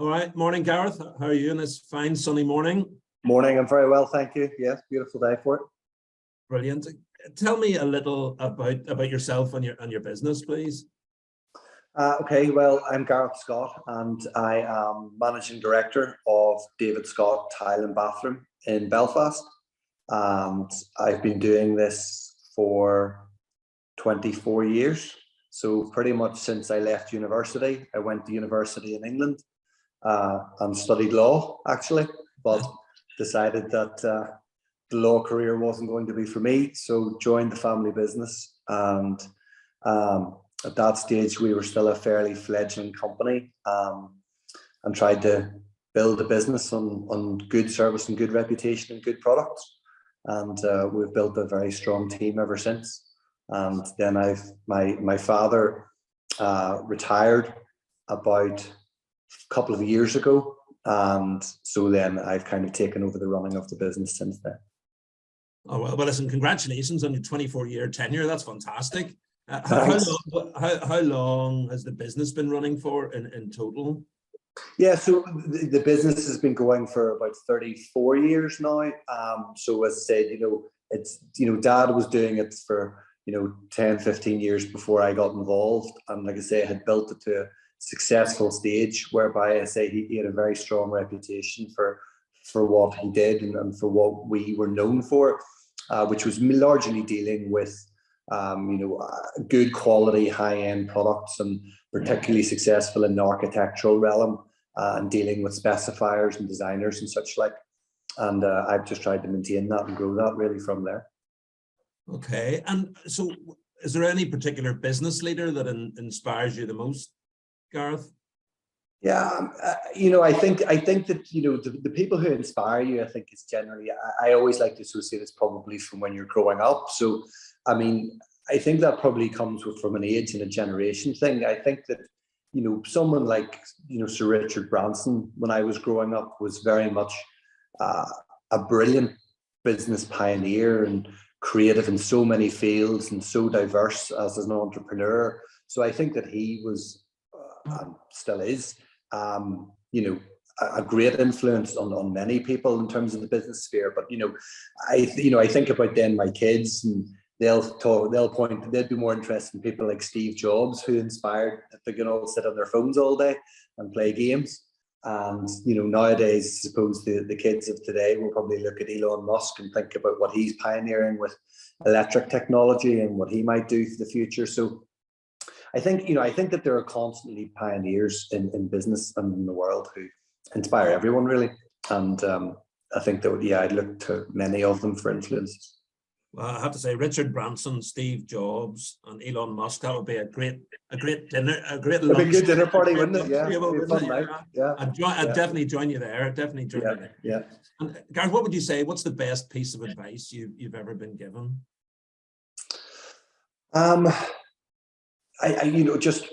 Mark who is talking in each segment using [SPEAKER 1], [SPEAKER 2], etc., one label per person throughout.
[SPEAKER 1] All right. Morning, Gareth. How are you on this fine sunny morning?
[SPEAKER 2] Morning. I'm very well, thank you. Yes, beautiful day for it.
[SPEAKER 1] Brilliant. Tell me a little about yourself and your business, please.
[SPEAKER 2] Okay, well, I'm Gareth Scott, and I am Managing Director of David Scott Tile and Bathroom in Belfast. And I've been doing this for 24 years. So pretty much since I left university. I went to university in England and studied law, actually, but decided that the law career wasn't going to be for me. So joined the family business, and at that stage, we were still a fairly fledgling company, and tried to build a business on good service and good reputation and good products. And we've built a very strong team ever since. And then my father retired about a couple of years ago. And so then I've kind of taken over the running of the business since then.
[SPEAKER 1] Oh, well, listen, congratulations on your 24-year tenure. That's fantastic. How long has the business been running for in total?
[SPEAKER 2] Yeah, so the business has been going for about 34 years now. So as I said, it's, Dad was doing it for, 10, 15 years before I got involved. And like I say, I had built it to a successful stage whereby I say he had a very strong reputation for what he did and for what we were known for, which was largely dealing with good quality, high-end products, and particularly successful in the architectural realm, and dealing with specifiers and designers and such like. And I've just tried to maintain that and grow that really from there.
[SPEAKER 1] Okay, and so is there any particular business leader that inspires you the most, Gareth?
[SPEAKER 2] Yeah, I think that the people who inspire you, I think, is generally, I always like to associate it's probably from when you're growing up. So I mean, I think that probably comes from an age and a generation thing. I think that someone like Sir Richard Branson, when I was growing up, was very much a brilliant business pioneer and creative in so many fields and so diverse as an entrepreneur. So I think that he was still is a great influence on many people in terms of the business sphere. But I think about then my kids, and they'd be more interested in people like Steve Jobs, who inspired that they can all sit on their phones all day and play games. And nowadays, I suppose the kids of today will probably look at Elon Musk and think about what he's pioneering with electric technology and what he might do for the future. So I think that there are constantly pioneers in business and in the world who inspire everyone really. And I think that I'd look to many of them for influence.
[SPEAKER 1] Well, I have to say, Richard Branson, Steve Jobs, and Elon Musk, that would be a great dinner, a great lunch.
[SPEAKER 2] It'd be a good dinner party, wouldn't it? Yeah,
[SPEAKER 1] fun night. Yeah. I'd definitely join you there.
[SPEAKER 2] Yeah.
[SPEAKER 1] And Gareth, what would you say? What's the best piece of advice you've ever been given?
[SPEAKER 2] Just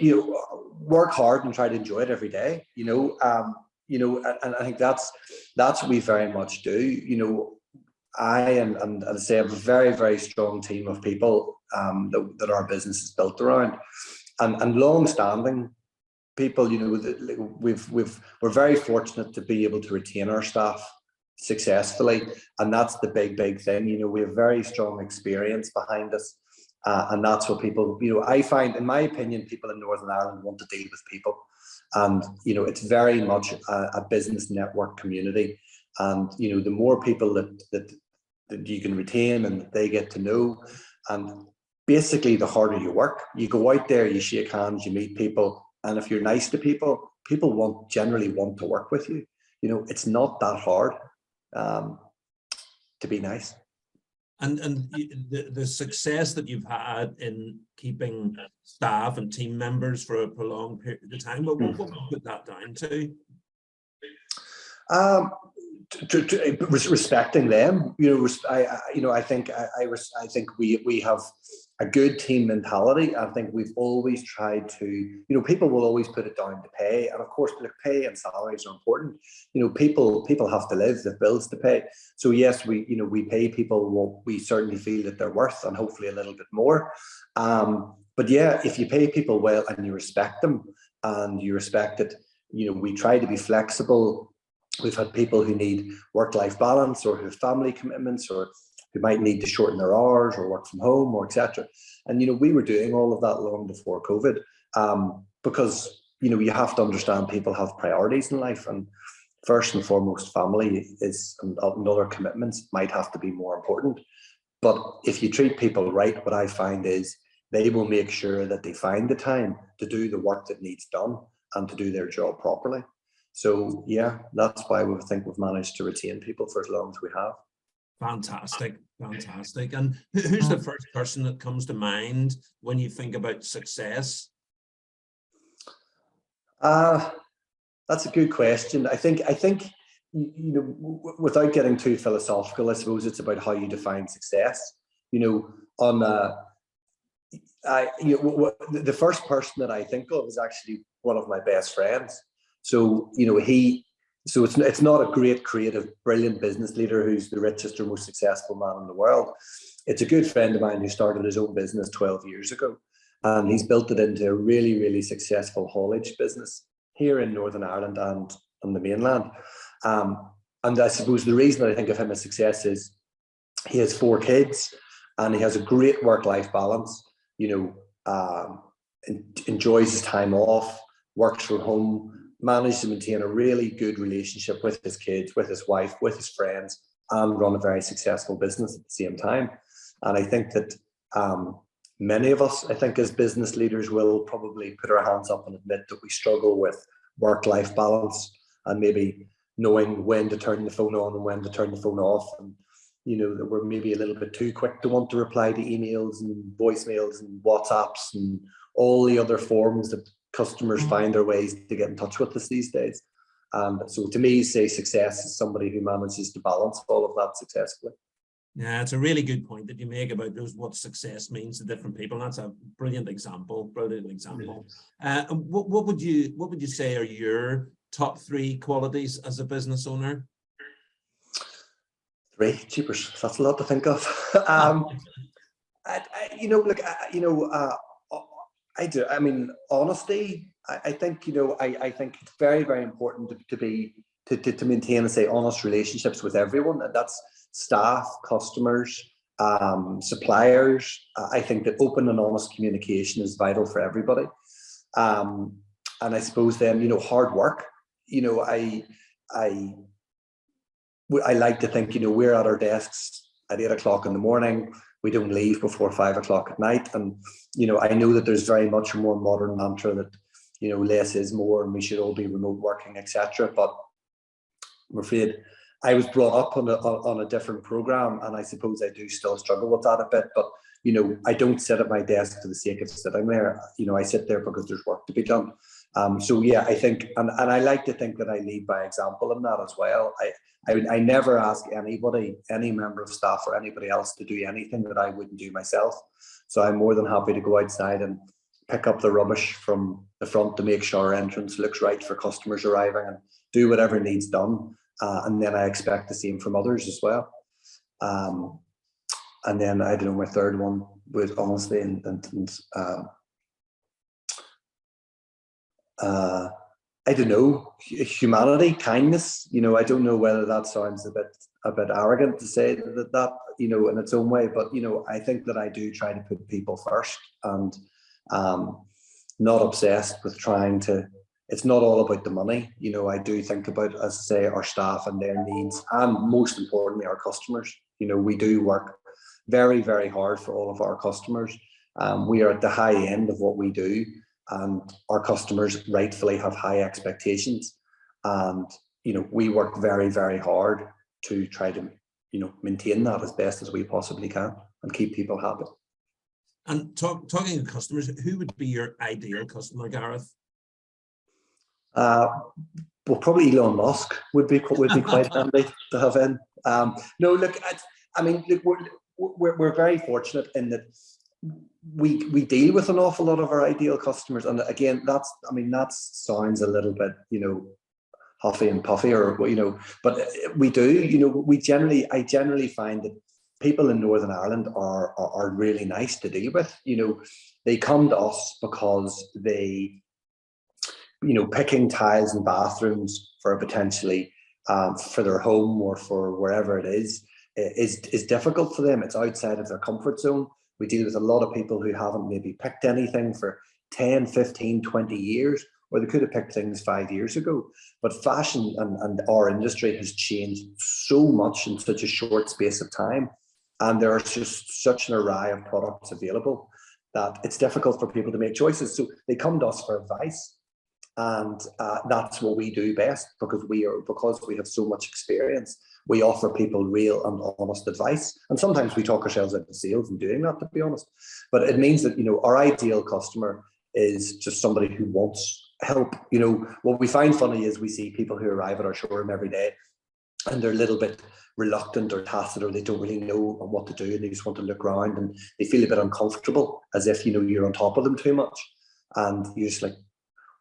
[SPEAKER 2] work hard and try to enjoy it every day. And I think that's what we very much do. I and I say I have a very, very strong team of people that our business is built around, and long-standing people. We're very fortunate to be able to retain our staff successfully, and that's the big thing. We have very strong experience behind us, and that's what people. I find, in my opinion, people in Northern Ireland want to deal with people, and it's very much a business network community. And the more people that you can retain and that they get to know, and basically the harder you work. You go out there, you shake hands, you meet people, and if you're nice to people, people generally want to work with you. It's not that hard to be nice.
[SPEAKER 1] And the success that you've had in keeping staff and team members for a prolonged period of time, what would you put that down to?
[SPEAKER 2] Respecting them. I think we have a good team mentality. I think we've always tried to, people will always put it down to pay, and of course, pay and salaries are important. People have to live, they've bills to pay. So yes, we pay people what we certainly feel that they're worth, and hopefully a little bit more. But yeah, if you pay people well and you respect them, and you respect that we try to be flexible. We've had people who need work-life balance, or who have family commitments, or who might need to shorten their hours or work from home, or etc. And we were doing all of that long before COVID, because you have to understand people have priorities in life, and first and foremost, family is, and other commitments might have to be more important. But if you treat people right, what I find is they will make sure that they find the time to do the work that needs done and to do their job properly. So yeah, that's why we think we've managed to retain people for as long as we have.
[SPEAKER 1] Fantastic, fantastic. And who's the first person that comes to mind when you think about success?
[SPEAKER 2] That's a good question. I think without getting too philosophical, I suppose it's about how you define success. The first person that I think of is actually one of my best friends. So it's not a great, creative, brilliant business leader who's the richest or most successful man in the world. It's a good friend of mine who started his own business 12 years ago, and he's built it into a really, really successful haulage business here in Northern Ireland and on the mainland. And I suppose the reason I think of him as success is he has 4 kids, and he has a great work-life balance. Enjoys his time off, works from home, managed to maintain a really good relationship with his kids, with his wife, with his friends, and run a very successful business at the same time. And I think that many of us, I think as business leaders, will probably put our hands up and admit that we struggle with work-life balance, and maybe knowing when to turn the phone on and when to turn the phone off, and that we're maybe a little bit too quick to want to reply to emails and voicemails and WhatsApps and all the other forms that customers find their ways to get in touch with us these days. And so to me, say success is somebody who manages to balance all of that successfully.
[SPEAKER 1] Yeah, it's a really good point that you make about what success means to different people. That's a brilliant example. Brilliant example. What would you say are your top 3 qualities as a business owner?
[SPEAKER 2] 3, cheapers. That's a lot to think of. I do. I mean, honesty. I think I think it's very, very important to maintain and say honest relationships with everyone, and that's staff, customers, suppliers. I think that open and honest communication is vital for everybody. And I suppose then, hard work. I like to think, we're at our desks at 8 o'clock in the morning. We don't leave before 5 o'clock at night. And, I know that there's very much a more modern mantra that, less is more, and we should all be remote working, etc. But I'm afraid I was brought up on a different program, and I suppose I do still struggle with that a bit. But, I don't sit at my desk for the sake of sitting there. I sit there because there's work to be done. So yeah, I think, and I like to think that I lead by example in that as well. I never ask anybody, any member of staff or anybody else, to do anything that I wouldn't do myself. So I'm more than happy to go outside and pick up the rubbish from the front to make sure our entrance looks right for customers arriving, and do whatever needs done. And then I expect the same from others as well. And then I don't know, my third one was honesty I don't know, humanity, kindness. I don't know whether that sounds a bit arrogant to say that in its own way, but I think that I do try to put people first, and not obsessed with trying to. It's not all about the money. I do think about, as I say, our staff and their needs, and most importantly, our customers. We do work very, very hard for all of our customers. We are at the high end of what we do, and our customers rightfully have high expectations. And we work very, very hard to try to maintain that as best as we possibly can and keep people happy.
[SPEAKER 1] And talking to customers, who would be your ideal customer, Gareth?
[SPEAKER 2] Well, probably Elon Musk would be quite handy to have in. No, look, I mean, look, we're very fortunate in that we deal with an awful lot of our ideal customers, and again, that sounds a little bit, huffy and puffy, or but we do. I generally find that people in Northern Ireland are really nice to deal with. They come to us because picking tiles in bathrooms for potentially for their home or for wherever it is difficult for them. It's outside of their comfort zone. We deal with a lot of people who haven't maybe picked anything for 10, 15, 20 years, or they could have picked things 5 years ago. But fashion and our industry has changed so much in such a short space of time. And there are just such an array of products available that it's difficult for people to make choices. So they come to us for advice. And that's what we do best, because we have so much experience. We offer people real and honest advice, and sometimes we talk ourselves out of sales in doing that, to be honest. But it means that our ideal customer is just somebody who wants help. What we find funny is we see people who arrive at our showroom every day, and they're a little bit reluctant or tacit, or they don't really know what to do, and they just want to look around, and they feel a bit uncomfortable, as if you're on top of them too much, and you're just like,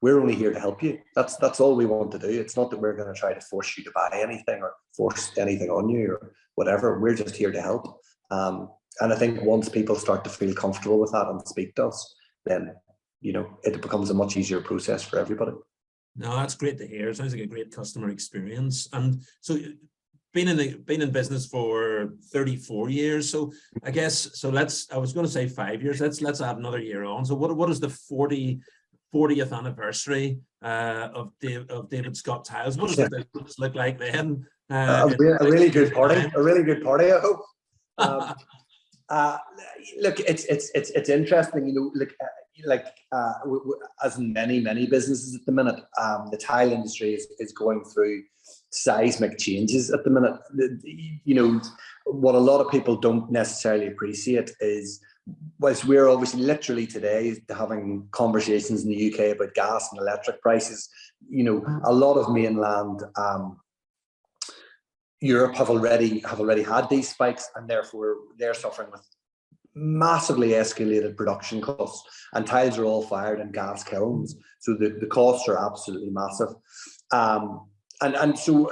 [SPEAKER 2] we're only here to help you. That's all we want to do. It's not that we're going to try to force you to buy anything or force anything on you or whatever. We're just here to help. And I think once people start to feel comfortable with that and speak to us, then it becomes a much easier process for everybody.
[SPEAKER 1] No, that's great to hear. It sounds like a great customer experience. And so, been in business for 34 years. So I guess I was going to say 5 years. Let's add another year on. So what is the 40th anniversary of David Scott Tiles? What does it look like then?
[SPEAKER 2] A really good party. I hope. Look, it's interesting. As in many businesses at the minute, the tile industry is going through seismic changes at the minute. What a lot of people don't necessarily appreciate is, whilst we're obviously literally today having conversations in the UK about gas and electric prices, a lot of mainland Europe have already had these spikes, and therefore they're suffering with massively escalated production costs. And tiles are all fired in gas kilns, so the costs are absolutely massive. And so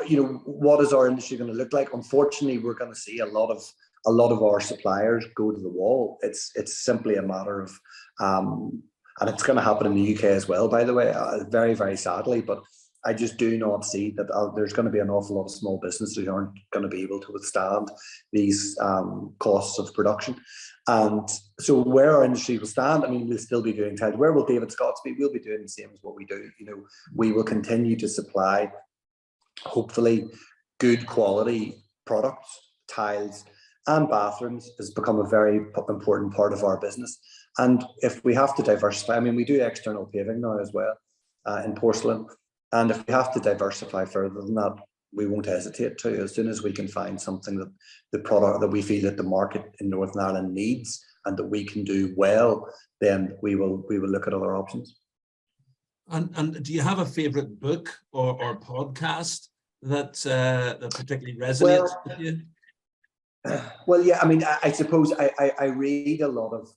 [SPEAKER 2] what is our industry going to look like? Unfortunately, we're going to see a lot of our suppliers go to the wall. It's simply a matter of, and it's going to happen in the UK as well, by the way, very, very sadly. But I just do not see that there's going to be an awful lot of small businesses who aren't going to be able to withstand these costs of production. And so where our industry will stand, we'll still be doing tiles. Where will David Scott's be? We'll be doing the same as what we do. We will continue to supply, hopefully, good quality products. Tiles and bathrooms has become a very important part of our business. And if we have to diversify, we do external paving now as well in porcelain. And if we have to diversify further than that, we won't hesitate to. As soon as we can find something that the product that we feel that the market in Northern Ireland needs and that we can do well, then we will look at other options.
[SPEAKER 1] And do you have a favorite book or podcast that particularly resonates with you?
[SPEAKER 2] Well, yeah, I suppose I read a lot of,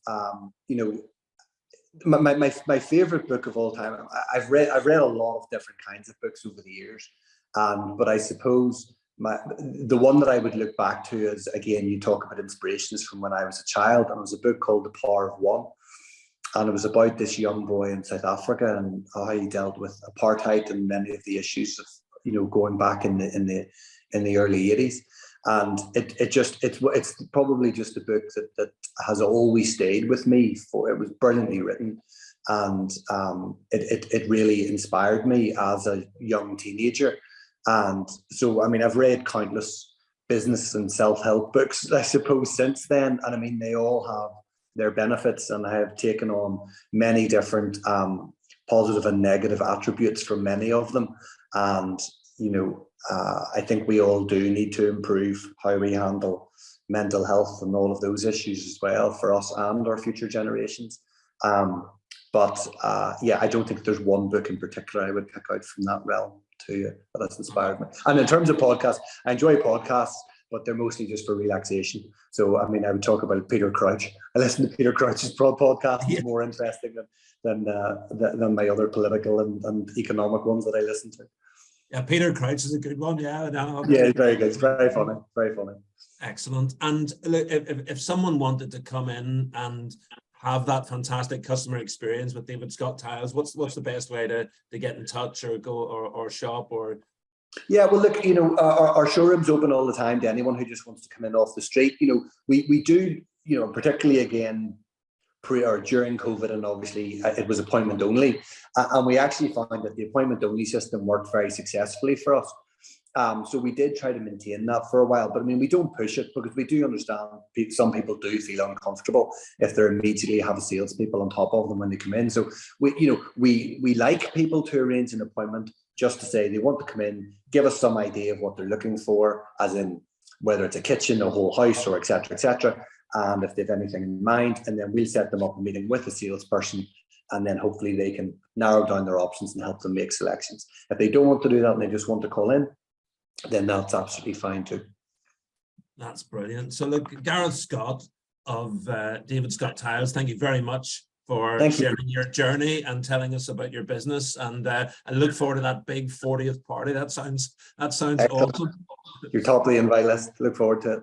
[SPEAKER 2] my favorite book of all time. I've read a lot of different kinds of books over the years, but I suppose the one that I would look back to is, again, you talk about inspirations from when I was a child, and it was a book called The Power of One, and it was about this young boy in South Africa and how he dealt with apartheid and many of the issues of going back in the early 80s. And it's probably just a book that has always stayed with me. It was brilliantly written, and it really inspired me as a young teenager. And so, I've read countless business and self-help books, I suppose, since then, and they all have their benefits, and I have taken on many different positive and negative attributes from many of them. And I think we all do need to improve how we handle mental health and all of those issues as well, for us and our future generations. But I don't think there's one book in particular I would pick out from that realm that has inspired me. And in terms of podcasts, I enjoy podcasts, but they're mostly just for relaxation. So, I would talk about Peter Crouch. I listen to Peter Crouch's podcast. It's more interesting than my other political and economic ones that I listen to.
[SPEAKER 1] Yeah, Peter Crouch is a good one. Yeah,
[SPEAKER 2] yeah, very good. It's very funny. Very funny.
[SPEAKER 1] Excellent. And look, if someone wanted to come in and have that fantastic customer experience with David Scott Tiles, what's the best way to get in touch or go or shop or?
[SPEAKER 2] Yeah, well, look, you know, our showroom's open all the time to anyone who just wants to come in off the street. You know, we do, you know, particularly again, pre or during COVID, and obviously it was appointment only. And we actually found that the appointment only system worked very successfully for us. So we did try to maintain that for a while, but I mean, we don't push it because we do understand some people do feel uncomfortable if they immediately have salespeople on top of them when they come in. So we like people to arrange an appointment just to say they want to come in, give us some idea of what they're looking for, as in whether it's a kitchen, a whole house, or etc. And if they have anything in mind, and then we'll set them up a meeting with a salesperson, and then hopefully they can narrow down their options and help them make selections. If they don't want to do that and they just want to call in, then that's absolutely fine too.
[SPEAKER 1] That's brilliant. So look, Gareth Scott of David Scott Tiles, thank you very much for sharing your journey and telling us about your business. And I look forward to that big 40th party. That sounds
[SPEAKER 2] Excellent.
[SPEAKER 1] awesome.
[SPEAKER 2] You're top of the invite list. Look forward to it.